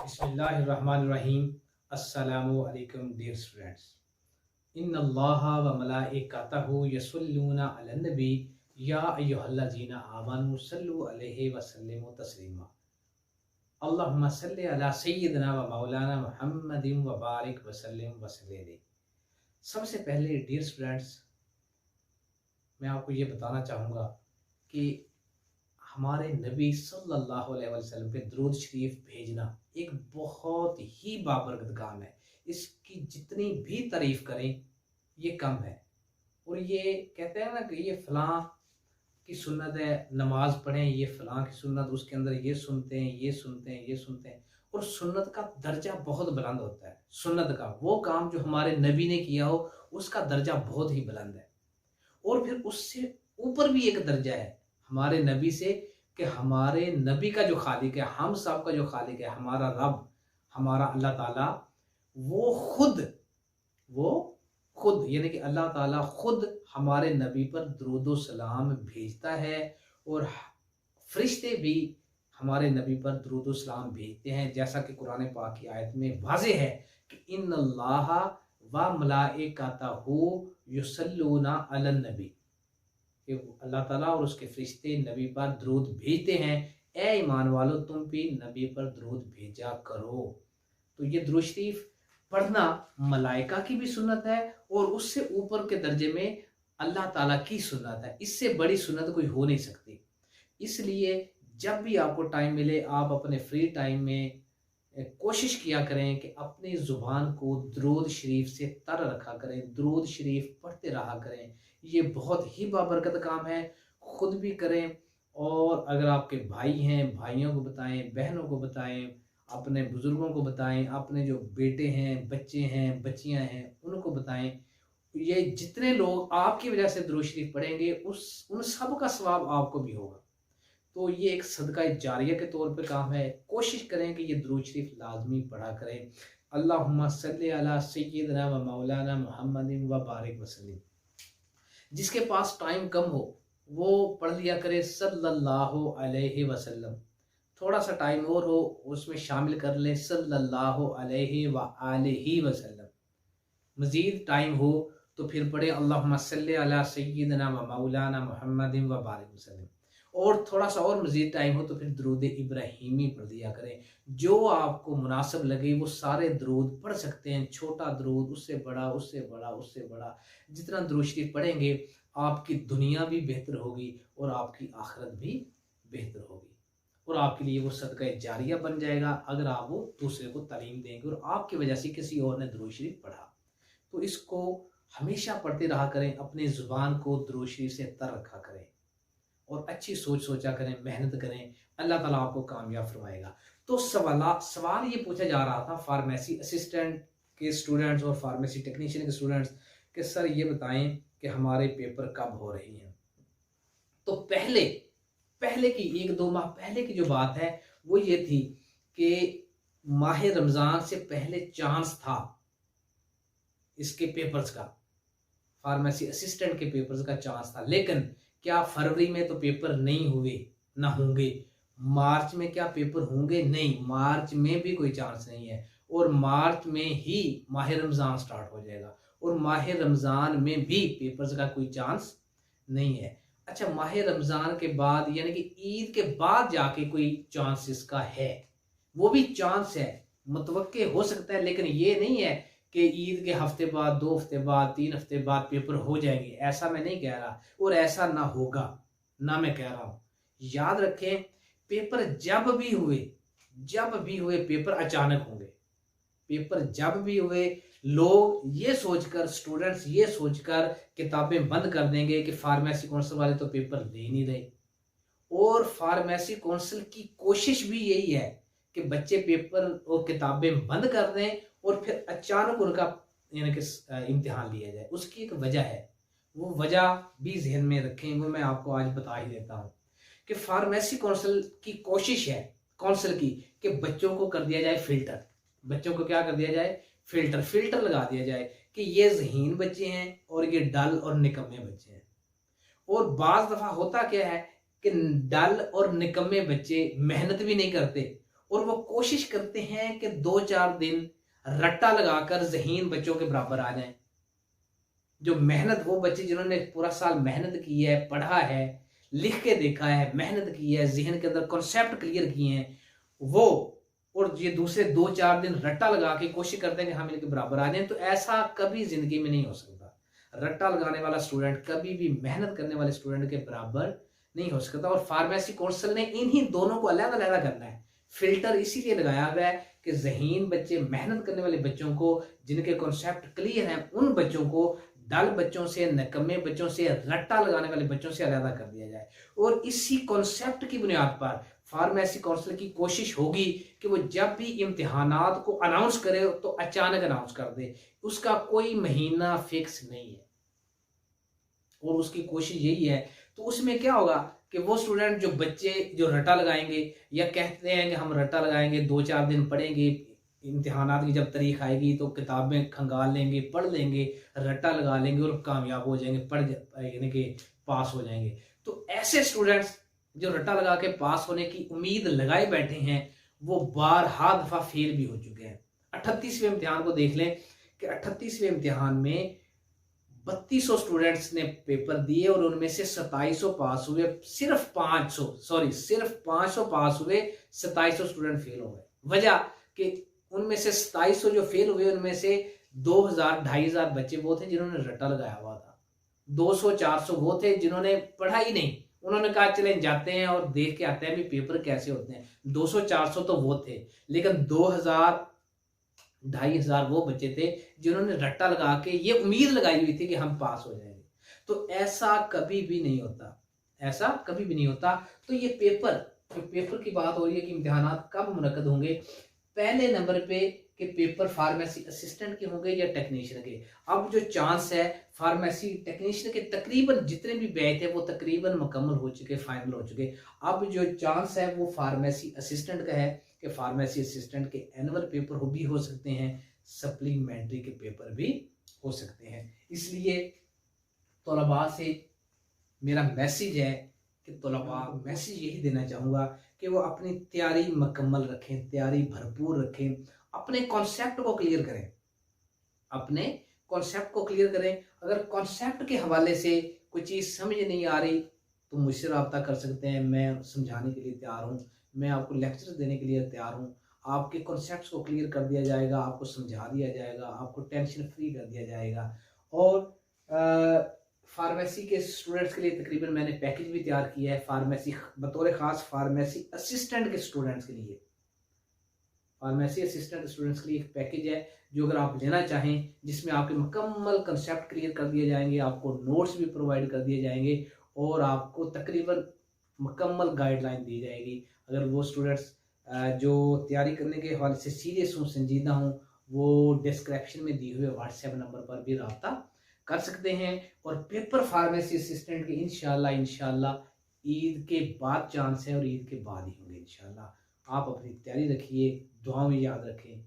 बिस्मिल्लाहिर्रहमानिर्रहीम। अस्सलामु अलैकुम डियर स्टूडेंट्स। इन्न अल्लाह व मलाइकतहु यसल्लूना अलन नबी या अय्युहल्लज़ीना आमनू सल्लु अलैहि व सल्लिमु तस्लीमा। अल्लाहुम्मा सल्लि अला सय्यिदिना व मौलाना मुहम्मदिन व बारिक व सल्लिम व सल्लिम। सबसे पहले डियर स्टूडेंट्स, मैं आपको ये बताना चाहूँगा कि हमारे नबी सल्लल्लाहु अलैहि वसल्लम पे दरूद शरीफ भेजना एक बहुत ही बाबरकत काम है। इसकी जितनी भी तारीफ करें ये कम है। और ये कहते हैं ना कि ये फ़लाँ की सुन्नत है, नमाज पढ़ें, ये फ़लाँ की सुन्नत, उसके अंदर ये सुनते हैं, ये सुनते हैं, ये सुनते हैं। और सुन्नत का दर्जा बहुत बुलंद होता है। सुन्नत का वो काम जो हमारे नबी ने किया हो उसका दर्जा बहुत ही बुलंद है। और फिर उससे ऊपर भी एक दर्जा है हमारे नबी से, कि हमारे नबी का जो खालिक है, हम सब का जो खालिक है, हमारा रब, हमारा अल्लाह ताला, वो खुद यानी कि अल्लाह ताला खुद हमारे नबी पर दुरूद व सलाम भेजता है। और फरिश्ते भी हमारे नबी पर दुरूद व सलाम भेजते हैं, जैसा कि कुरान पाक की आयत में वाज़ेह है कि इन्नल्लाहा व मलाइकतहु युसल्लूना अलन नबी, कि अल्लाह ताला और उसके फरिश्ते नबी पर दरूद भेजते हैं। ए ईमान वालों, तुम भी नबी पर दरूद भेजा करो। तो ये दरूद शरीफ पढ़ना मलाइका की भी सुन्नत है और उससे ऊपर के दर्जे में अल्लाह ताला की सुन्नत है। इससे बड़ी सुन्नत कोई हो नहीं सकती। इसलिए जब भी आपको टाइम मिले, आप अपने फ्री टाइम में कोशिश किया करें कि अपनी ज़ुबान को दरूद शरीफ से तर रखा करें, दरूद शरीफ पढ़ते रहा करें। ये बहुत ही बाबरकत काम है। खुद भी करें, और अगर आपके भाई हैं, भाइयों को बताएं, बहनों को बताएं, अपने बुज़ुर्गों को बताएं, अपने जो बेटे हैं, बच्चे हैं, बच्चियां हैं, उनको बताएं। ये जितने लोग आपकी वजह से दरूद शरीफ पढ़ेंगे उन सब का सवाब आपको भी होगा। तो ये एक सदका जारिया के तौर पे काम है। कोशिश करें कि ये दरूद शरीफ लाजमी पढ़ा करें। अल्लाहुम्मा सल्ली अला सय्यिदिना व मौलाना मुहम्मदिन व बारिक वसल्लिम। जिसके पास टाइम कम हो वो पढ़ लिया करे सल्लल्लाहु अलैहि वसल्लम। थोड़ा सा टाइम और हो उसमें शामिल कर ले सल्लल्लाहु अलैहि व आलिहि वसल्लम। मज़ीद टाइम हो तो फिर पढ़े अल्लाहुम्मा सल्ली अला सय्यिदिना व मौलाना मुहम्मदिन व बारिक वसल्लम। और थोड़ा सा और मज़ीद टाइम हो तो फिर दरूद इब्राहिमी पढ़ दिया करें। जो आपको मुनासिब लगे वो सारे दरूद पढ़ सकते हैं। छोटा दरूद, उससे बड़ा, उससे बड़ा, उससे बड़ा। जितना दरूद शरीफ पढ़ेंगे आपकी दुनिया भी बेहतर होगी और आपकी आखिरत भी बेहतर होगी। और आपके लिए वो सदका जारिया बन जाएगा अगर आप वो दूसरे को तालीम देंगे और आपकी वजह से किसी और ने दरूद शरीफ पढ़ा। तो इसको हमेशा पढ़ते रहा करें। अपनी ज़ुबान को दरूद शरीफ से तर रखा करें और अच्छी सोच सोचा करें, मेहनत करें। अल्लाह ताला आपको कामयाब फरमाएगा। तो सवाल ये पूछा जा रहा था फार्मेसी असिस्टेंट के स्टूडेंट्स और फार्मेसी टेक्नीशियन के स्टूडेंट्स कि सर ये बताएं कि हमारे पेपर कब हो रही हैं। तो पहले की 1-2 माह पहले की जो बात है वो ये थी कि माह रमज़ान से पहले चांस था इसके पेपर्स का, फार्मेसी असिस्टेंट के पेपर्स का चांस था। लेकिन क्या फरवरी में तो पेपर नहीं हुए, ना होंगे। मार्च में क्या पेपर होंगे? नहीं, मार्च में भी कोई चांस नहीं है। और मार्च में ही माह रमज़ान स्टार्ट हो जाएगा और माह रमज़ान में भी पेपर्स का कोई चांस नहीं है। अच्छा, माह रमज़ान के बाद यानी कि ईद के बाद जाके कोई चांस इसका है, वो भी चांस है, मुतवक्के हो सकता है। लेकिन ये नहीं है कि ईद के हफ्ते बाद, 2 हफ्ते बाद, 3 हफ्ते बाद पेपर हो जाएंगे। ऐसा मैं नहीं कह रहा और ऐसा ना होगा, ना मैं कह रहा हूँ। याद रखें, पेपर जब भी हुए पेपर अचानक होंगे। पेपर जब भी हुए लोग ये सोचकर, स्टूडेंट्स ये सोचकर किताबें बंद कर देंगे कि फार्मेसी काउंसिल वाले तो पेपर ले नहीं रहे। और फार्मेसी काउंसिल की कोशिश भी यही है कि बच्चे पेपर और किताबें बंद कर दें और फिर अचानक उनका यानी कि इम्तिहान लिया जाए। उसकी एक वजह है, वो वजह भी जहन में रखें। वो मैं आपको आज बता ही देता हूँ कि फार्मेसी काउंसिल की कोशिश है, काउंसिल की, कि बच्चों को कर दिया जाए फिल्टर। बच्चों को क्या कर दिया जाए? फिल्टर लगा दिया जाए कि ये ज़हीन बच्चे हैं और ये डल और निकम्मे बच्चे हैं। और बाज़ दफ़ा होता क्या है कि डल और निकम्मे बच्चे मेहनत भी नहीं करते और वो कोशिश करते हैं कि 2-4 दिन रट्टा लगाकर ज़हीन बच्चों के बराबर आ जाएं। जो मेहनत, वो बच्चे जिन्होंने पूरा साल मेहनत की है, पढ़ा है, लिख के देखा है, मेहनत की है, ज़हन के अंदर कॉन्सेप्ट क्लियर किए हैं, वो और ये दूसरे 2-4 दिन रट्टा लगा के कोशिश करते हैं कि हम इनके बराबर आ जाएं, तो ऐसा कभी ज़िंदगी में नहीं हो सकता। रट्टा लगाने वाला स्टूडेंट कभी भी मेहनत करने वाले स्टूडेंट के बराबर नहीं हो सकता। और फार्मेसी काउंसिल ने इन्हीं दोनों को अलग-अलग करना है। फ़िल्टर इसीलिए लगाया गया है कि ज़हीन बच्चे, मेहनत करने वाले बच्चों को, जिनके कॉन्सेप्ट क्लियर हैं, उन बच्चों को डल बच्चों से, निकम्मे बच्चों से, रट्टा लगाने वाले बच्चों से अलग कर दिया जाए। और इसी कॉन्सेप्ट की बुनियाद पर फार्मेसी काउंसिल की कोशिश होगी कि वो जब भी इम्तिहानात को अनाउंस करे तो अचानक अनाउंस कर दे, उसका कोई महीना फिक्स नहीं है और उसकी कोशिश यही है। तो उसमें क्या होगा कि वो स्टूडेंट, जो बच्चे जो रट्टा लगाएंगे या कहते हैं कि हम रट्टा लगाएंगे, 2-4 दिन पढ़ेंगे, इम्तिहानात की जब तारीख आएगी तो किताबें खंगाल लेंगे, पढ़ लेंगे, रट्टा लगा लेंगे और कामयाब हो जाएंगे, यानी कि पास हो जाएंगे। तो ऐसे स्टूडेंट्स जो रट्टा लगा के पास होने की उम्मीद लगाए बैठे हैं, वो बारहा दफा फेल भी हो चुके हैं। 38वें इम्तिहान को देख लें कि 38वें इम्तिहान में 3200 स्टूडेंट्स ने पेपर दिए और उनमें से 2700 पास हुए। सिर्फ 500 पास हुए, 2700 स्टूडेंट फेल हो गए। वजह कि उनमें से 2700 जो फेल हुए, उनमें से 2000-2500 बच्चे वो थे जिन्होंने रट्टा लगाया हुआ था। 200-400 वो थे जिन्होंने पढ़ा ही नहीं, उन्होंने कहा चलें जाते हैं और देख के आते हैं भी पेपर कैसे होते हैं। 200-400 तो वो थे, लेकिन 2000-2500 वो बच्चे थे जिन्होंने रट्टा लगा के ये उम्मीद लगाई हुई थी कि हम पास हो जाएंगे। तो ऐसा कभी भी नहीं होता, ऐसा कभी भी नहीं होता। तो ये पेपर की बात हो रही है कि इम्तिहानात कब मुनक्कद होंगे। पहले नंबर पे कि पेपर फार्मेसी असिस्टेंट के होंगे या टेक्नीशियन के। अब जो चांस है, फार्मेसी टेक्नीशियन के तकरीबन जितने भी बैच थे वो तकरीबन मुकम्मल हो चुके, फाइनल हो चुके। अब जो चांस है वो फार्मेसी असिस्टेंट का है कि फार्मेसी असिस्टेंट के एनुअल पेपर भी हो सकते हैं, सप्लीमेंट्री के पेपर भी हो सकते हैं। इसलिए तलबा से मेरा मैसेज है कि तलबा मैसेज यही देना चाहूँगा कि वो अपनी तैयारी मुकम्मल रखें, तैयारी भरपूर रखें, अपने कॉन्सेप्ट को क्लियर करें, अपने कॉन्सेप्ट को क्लियर करें। अगर कॉन्सेप्ट के हवाले से कोई चीज़ समझ नहीं आ रही तो मुझसे रब्ता कर सकते हैं, मैं समझाने के लिए तैयार हूँ, मैं आपको लेक्चर देने के लिए तैयार हूँ। आपके कॉन्सेप्ट्स को क्लियर कर दिया जाएगा, आपको समझा दिया जाएगा, आपको टेंशन फ्री कर दिया जाएगा। और फार्मेसी के स्टूडेंट्स के लिए तकरीबन मैंने पैकेज भी तैयार किया है, फार्मेसी बतौर ख़ास फार्मेसी असिस्टेंट के स्टूडेंट्स के लिए। फार्मेसी असिस्टेंट स्टूडेंट्स के लिए एक पैकेज है जो अगर आप लेना चाहें, जिसमें आपके मुकम्मल कंसेप्ट क्लियर कर दिए जाएंगे, आपको नोट्स भी प्रोवाइड कर दिए जाएंगे और आपको तकरीबन मुकम्मल गाइडलाइन दी जाएगी। अगर वो स्टूडेंट्स जो तैयारी करने के हवाले से सीरियस हूँ, संजीदा हूँ, वो डिस्क्रिप्शन में दिए हुए व्हाट्सएप नंबर पर भी रब्ता कर सकते हैं। और पेपर फार्मेसी असिस्टेंट के इंशाल्लाह ईद के बाद चांस है और ईद के बाद ही होंगे इंशाल्लाह। आप अपनी तैयारी रखिए, दुआओं में याद रखें।